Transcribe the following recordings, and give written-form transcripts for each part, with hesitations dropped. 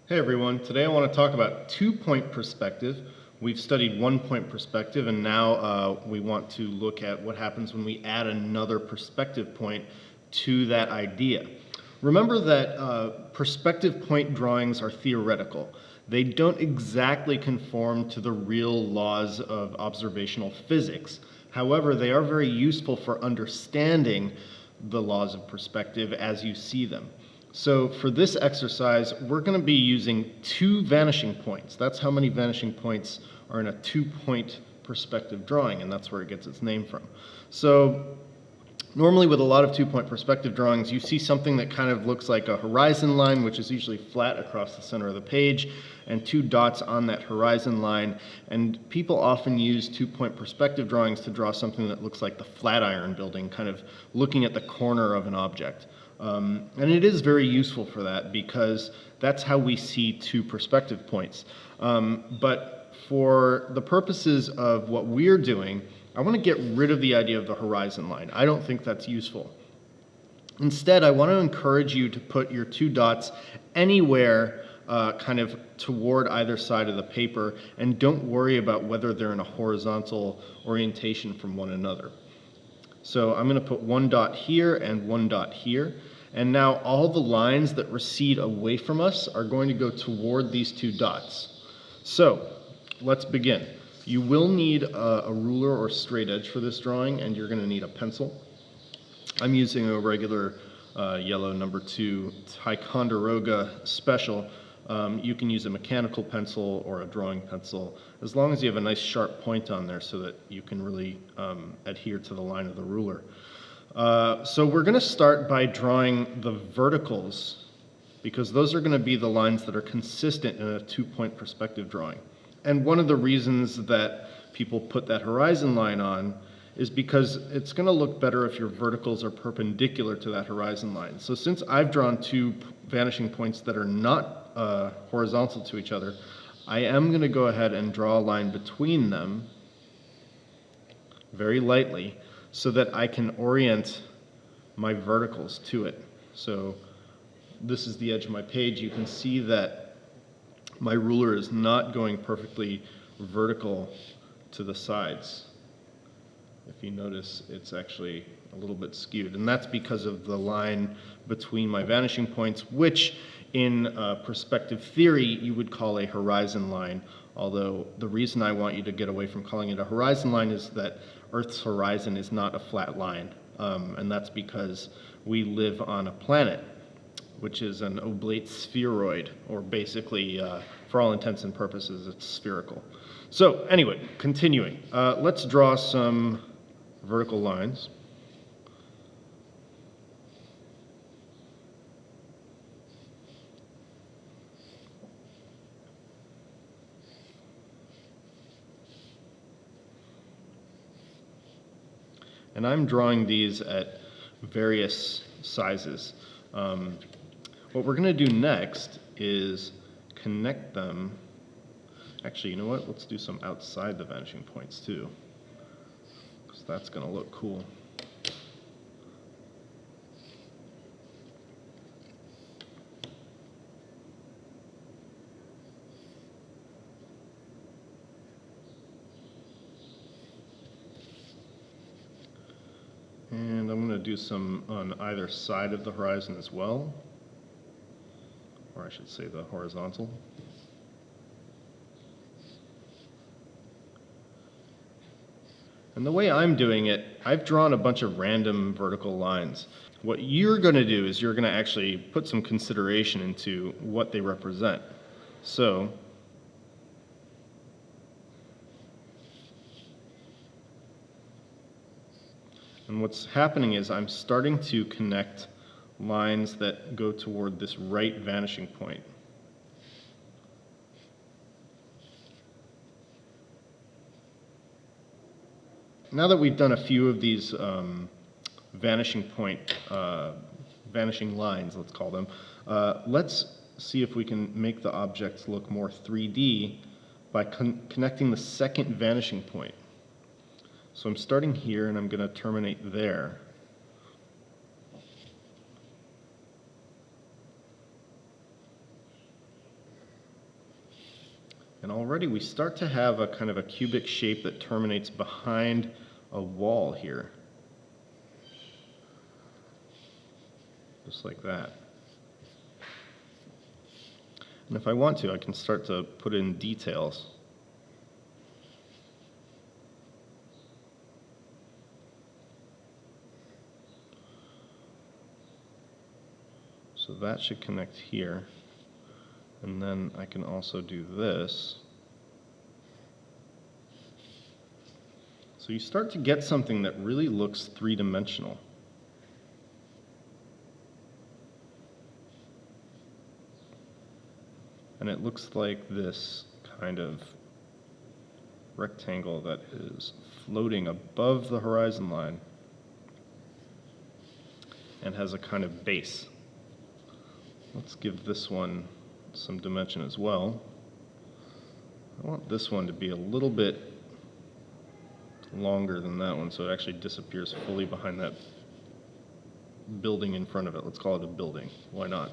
Hey everyone, today I want to talk about two-point perspective. We've studied one-point perspective and now we want to look at what happens when we add another perspective point to that idea. Remember that perspective point drawings are theoretical. They don't exactly conform to the real laws of observational physics. However, they are very useful for understanding the laws of perspective as you see them. So for this exercise, we're going to be using two vanishing points. That's how many vanishing points are in a two-point perspective drawing, and that's where it gets its name from. So normally with a lot of two-point perspective drawings, you see something that kind of looks like a horizon line, which is usually flat across the center of the page, and two dots on that horizon line. And people often use two-point perspective drawings to draw something that looks like the Flatiron Building, kind of looking at the corner of an object. And it is very useful for that because that's how we see two perspective points. But for the purposes of what we're doing, I want to get rid of the idea of the horizon line. I don't think that's useful. Instead, I want to encourage you to put your two dots anywhere kind of toward either side of the paper, and don't worry about whether they're in a horizontal orientation from one another. So I'm going to put one dot here and one dot here. And now all the lines that recede away from us are going to go toward these two dots. So let's begin. You will need a ruler or straight edge for this drawing, and you're going to need a pencil. I'm using a regular yellow number 2 Ticonderoga Special. You can use a mechanical pencil or a drawing pencil, as long as you have a nice sharp point on there so that you can really adhere to the line of the ruler. So we're going to start by drawing the verticals, because those are going to be the lines that are consistent in a two-point perspective drawing. And one of the reasons that people put that horizon line on is because it's going to look better if your verticals are perpendicular to that horizon line. So since I've drawn two vanishing points that are not horizontal to each other, I am going to go ahead and draw a line between them very lightly so that I can orient my verticals to it. So this is the edge of my page. You can see that my ruler is not going perfectly vertical to the sides. If you notice, it's actually a little bit skewed, and that's because of the line between my vanishing points, which in perspective theory you would call a horizon line, although the reason I want you to get away from calling it a horizon line is that Earth's horizon is not a flat line, and that's because we live on a planet, which is an oblate spheroid, or basically, for all intents and purposes, it's spherical. So anyway, continuing, let's draw some vertical lines. And I'm drawing these at various sizes. What we're going to do next is connect them. Actually, you know what? Let's do some outside the vanishing points too, because that's going to look cool. And I'm going to do some on either side of the horizon as well, or I should say the horizontal. And the way I'm doing it, I've drawn a bunch of random vertical lines. What you're going to do is you're going to actually put some consideration into what they represent. So and what's happening is I'm starting to connect lines that go toward this right vanishing point. Now that we've done a few of these vanishing lines, let's call them, let's see if we can make the objects look more 3D by connecting the second vanishing point. So I'm starting here and I'm going to terminate there. And already we start to have a kind of a cubic shape that terminates behind a wall here. Just like that. And if I want to, I can start to put in details. So that should connect here. And then I can also do this. So you start to get something that really looks three-dimensional. And it looks like this kind of rectangle that is floating above the horizon line and has a kind of base. Let's give this one some dimension as well. I want this one to be a little bit longer than that one, so it actually disappears fully behind that building in front of it. Let's call it a building. Why not?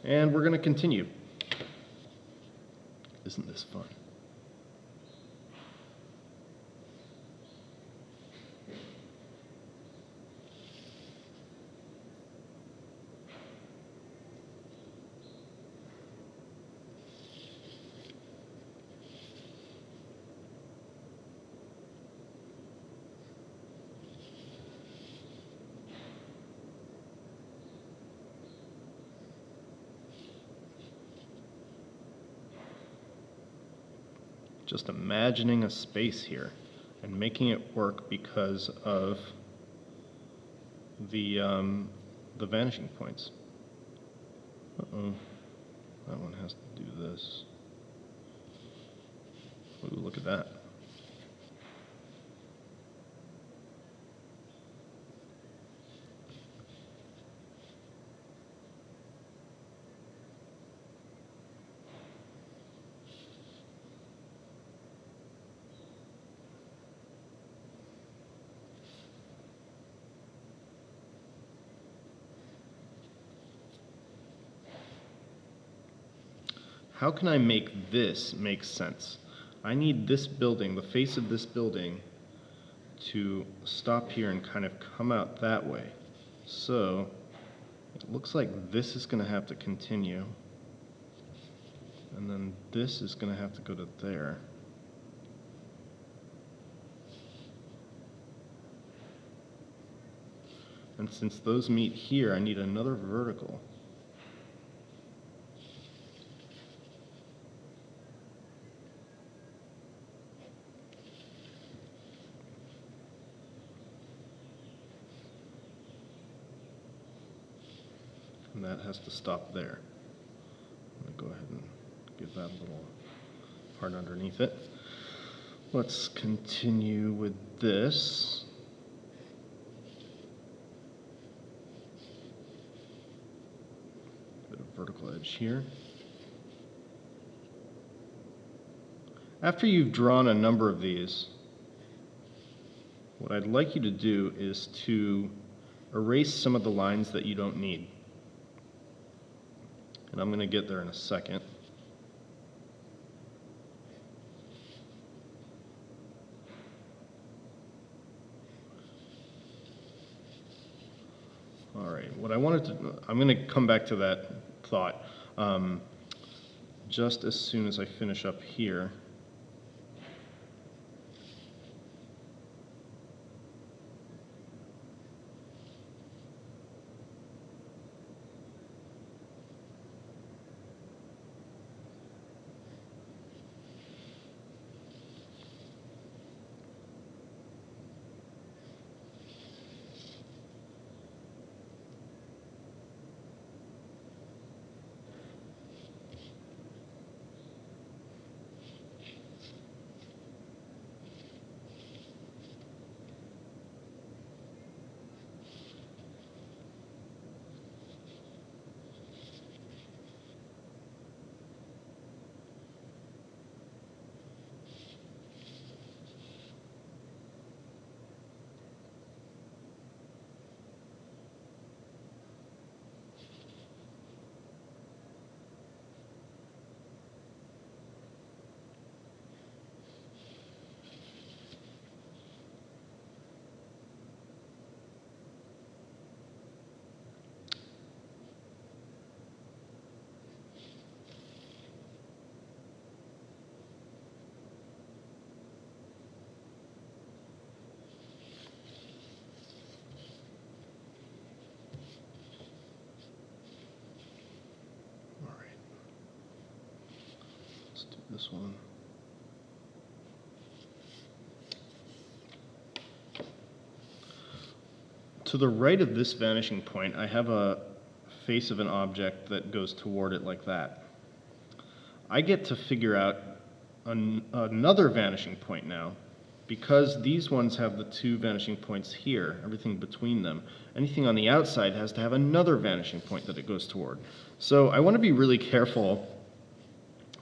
And we're going to continue. Isn't this fun? Just imagining a space here and making it work because of the vanishing points. Uh-oh, that one has to do this. Ooh, look at that. How can I make this make sense? I need this building, the face of this building, to stop here and kind of come out that way. So it looks like this is going to have to continue. And then this is going to have to go to there. And since those meet here, I need another vertical. And that has to stop there. I'm going to go ahead and give that a little part underneath it. Let's continue with this. Bit of vertical edge here. After you've drawn a number of these, what I'd like you to do is to erase some of the lines that you don't need. And I'm going to get there in a second. All right, what I wanted to, I'm going to come back to that thought just as soon as I finish up here. this one. To the right of this vanishing point, I have a face of an object that goes toward it like that. I get to figure out another vanishing point now, because these ones have the two vanishing points here, everything between them. Anything on the outside has to have another vanishing point that it goes toward. So I want to be really careful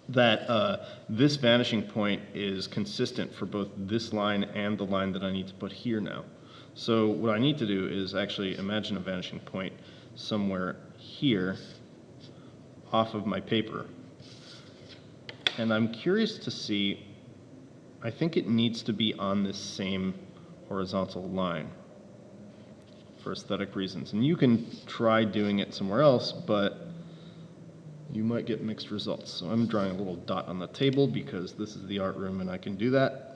that this vanishing point is consistent for both this line and the line that I need to put here now. So what I need to do is actually imagine a vanishing point somewhere here off of my paper. And I'm curious to see, I think it needs to be on this same horizontal line for aesthetic reasons. And you can try doing it somewhere else, but you might get mixed results. So I'm drawing a little dot on the table because this is the art room and I can do that.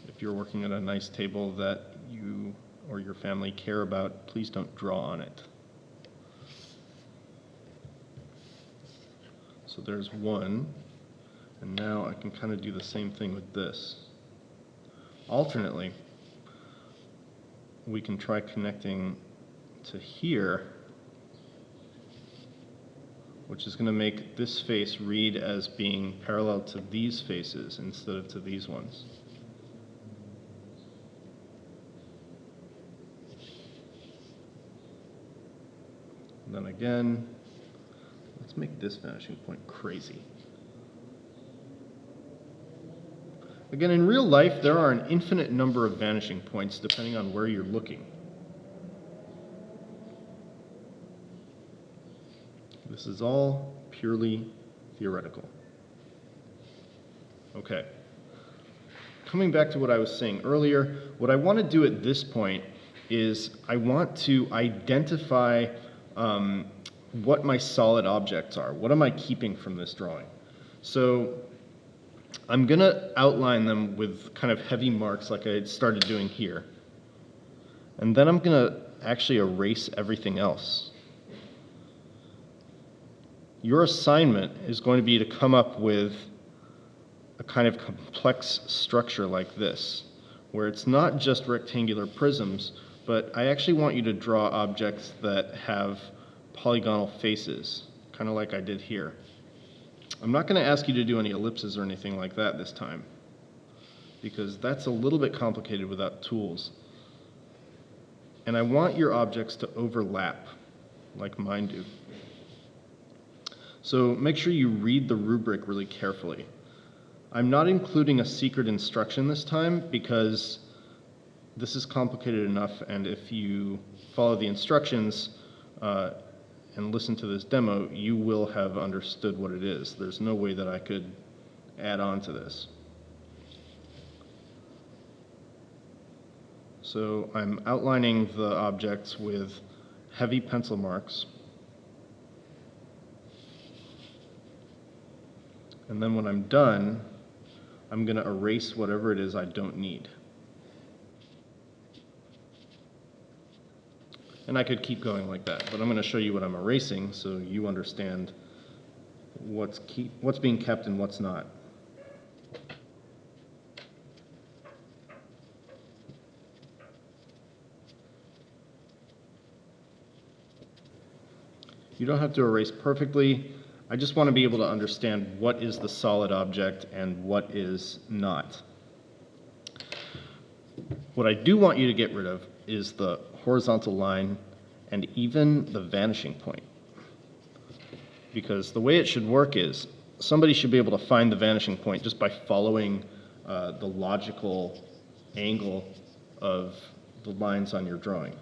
If you're working at a nice table that you or your family care about, please don't draw on it. So there's one, and now I can kind of do the same thing with this. Alternately, we can try connecting to here, which is going to make this face read as being parallel to these faces instead of to these ones. And then again, let's make this vanishing point crazy. Again, in real life, there are an infinite number of vanishing points depending on where you're looking. This is all purely theoretical. Okay. Coming back to what I was saying earlier, what I want to do at this point is I want to identify what my solid objects are. What am I keeping from this drawing? So I'm going to outline them with kind of heavy marks like I had started doing here. And then I'm going to actually erase everything else. Your assignment is going to be to come up with a kind of complex structure like this, where it's not just rectangular prisms, but I actually want you to draw objects that have polygonal faces, kind of like I did here. I'm not going to ask you to do any ellipses or anything like that this time, because that's a little bit complicated without tools. And I want your objects to overlap, like mine do. So make sure you read the rubric really carefully. I'm not including a secret instruction this time because this is complicated enough, and if you follow the instructions and listen to this demo, you will have understood what it is. There's no way that I could add on to this. So I'm outlining the objects with heavy pencil marks. And then when I'm done, I'm going to erase whatever it is I don't need. And I could keep going like that, but I'm going to show you what I'm erasing so you understand what's being kept and what's not. You don't have to erase perfectly. I just want to be able to understand what is the solid object and what is not. What I do want you to get rid of is the horizontal line and even the vanishing point. Because the way it should work is somebody should be able to find the vanishing point just by following the logical angle of the lines on your drawing.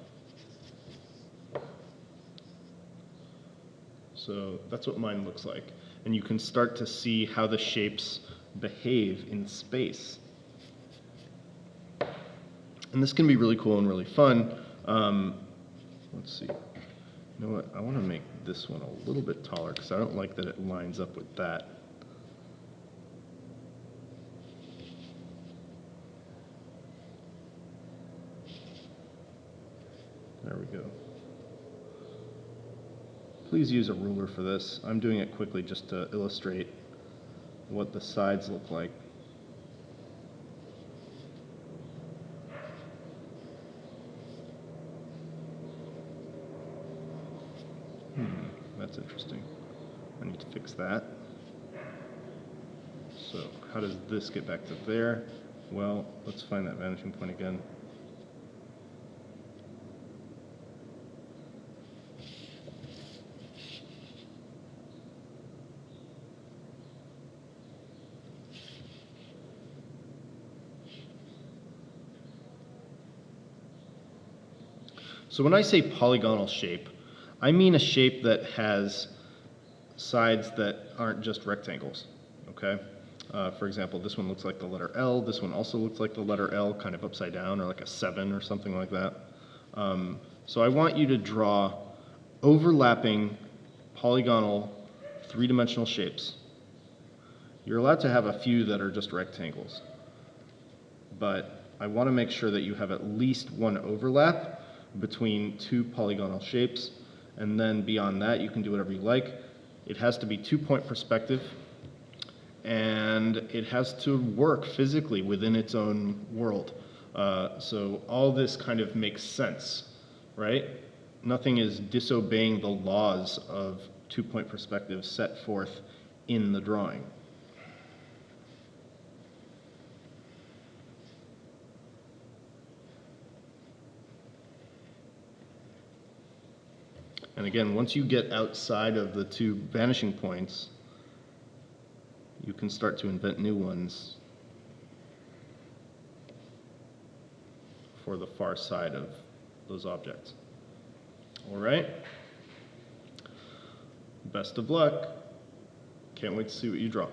So that's what mine looks like. And you can start to see how the shapes behave in space. And this can be really cool and really fun. Let's see. You know what? I want to make this one a little bit taller because I don't like that it lines up with that. There we go. Please use a ruler for this. I'm doing it quickly just to illustrate what the sides look like. That's interesting. I need to fix that. So how does this get back to there? Well, let's find that vanishing point again. So when I say polygonal shape, I mean a shape that has sides that aren't just rectangles, okay? For example, this one looks like the letter L, this one also looks like the letter L, kind of upside down, or like a 7 or something like that. So I want you to draw overlapping polygonal three-dimensional shapes. You're allowed to have a few that are just rectangles, but I want to make sure that you have at least one overlap between two polygonal shapes, and then beyond that you can do whatever you like. It has to be 2-point perspective, and it has to work physically within its own world. So all this kind of makes sense, right? Nothing is disobeying the laws of 2-point perspective set forth in the drawing. And again, once you get outside of the two vanishing points, you can start to invent new ones for the far side of those objects. All right? Best of luck. Can't wait to see what you draw.